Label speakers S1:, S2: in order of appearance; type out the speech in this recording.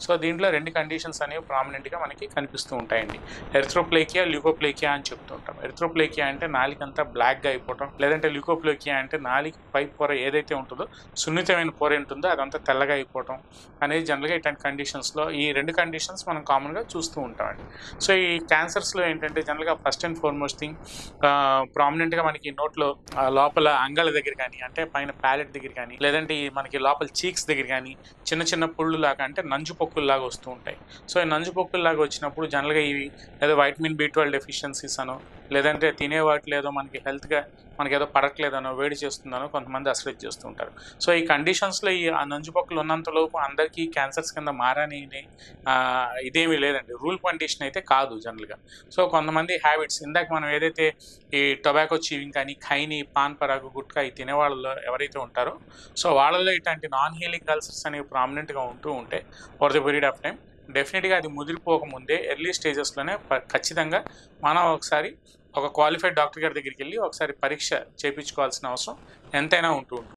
S1: So దీంట్లో 2 conditions అనేవి ప్రామినెంట్గా మనకి కనిపిస్తూ ఉంటాయండి. ఎరిథ్రోప్లేకియా, ల్యూకోప్లేకియా అని చెప్తూ ఉంటాం. ఎరిథ్రోప్లేకియా అంటే నాలికంతా బ్లాక్గా అయిపోవటం, లేదంటే ల్యూకోప్లేకియా అంటే నాలిక పై పొర ఏదైతే ఉంటుందో సున్నితమైన పొర ఉంటుందో అదంతా తెల్లగా అయిపోవటం అనేది జనరల్గా ఇట్లాంటి కండిషన్స్లో ఈ 2 కండిషన్స్ మనం కామన్గా చూస్తూ ఉంటామండి. సో ఈ క్యాన్సర్స్లో ఏంటంటే జనరల్గా ఫస్ట్ అండ్ ఫార్మోస్ట్ థింగ్ ప్రామినెంట్గా మనకి నోట్లో లోపల అంగాల దగ్గర కానీ, అంటే పైన ప్యాలెట్ దగ్గర కానీ, లేదంటే మనకి లోపల చీక్స్ దగ్గర కానీ చిన్న చిన్న పుళ్ళు లాగా, అంటే నంజు పొక్కుల్లాగా వస్తూ ఉంటాయి. సో ఈ నంజు పొక్కుల్లాగా వచ్చినప్పుడు జనరల్గా ఇవి ఏదో వైటమిన్ B12 డెఫిషియన్సీస్ అనో, లేదంటే తినే వాటిలో ఏదో మనకి హెల్త్గా మనకి ఏదో పడట్లేదనో, వేడి చేస్తుందనో కొంతమంది అశ్రద్ధ చేస్తూ ఉంటారు. సో ఈ కండిషన్స్లో ఆ నంజు పొక్కులు ఉన్నంతలోపు అందరికీ క్యాన్సర్స్ కింద మారని ఇదేమీ లేదండి. రూల్ కండిషన్ అయితే కాదు జనరల్గా. సో కొంతమంది హ్యాబిట్స్, ఇందాక మనం ఏదైతే ఈ టొబాకో చీవింగ్ కానీ, ఖైని, పాన్ పరాగు, గుట్కా ఈ తినేవాళ్ళలో ఎవరైతే ఉంటారో సో వాళ్ళలో ఇట్లాంటి నాన్ హీలింగ్ అల్సర్స్ అనేవి ప్రామినెంట్గా ఉంటూ ఉంటే for the period of time డెఫినెట్గా అది ముదిరిపోకముందే ఎర్లీ స్టేజెస్లోనే ఖచ్చితంగా మనం ఒకసారి ఒక క్వాలిఫైడ్ డాక్టర్ గారి దగ్గరికి వెళ్ళి ఒకసారి పరీక్ష చేయించుకోవాల్సిన అవసరం ఎంతైనా ఉంటూ ఉంటుంది.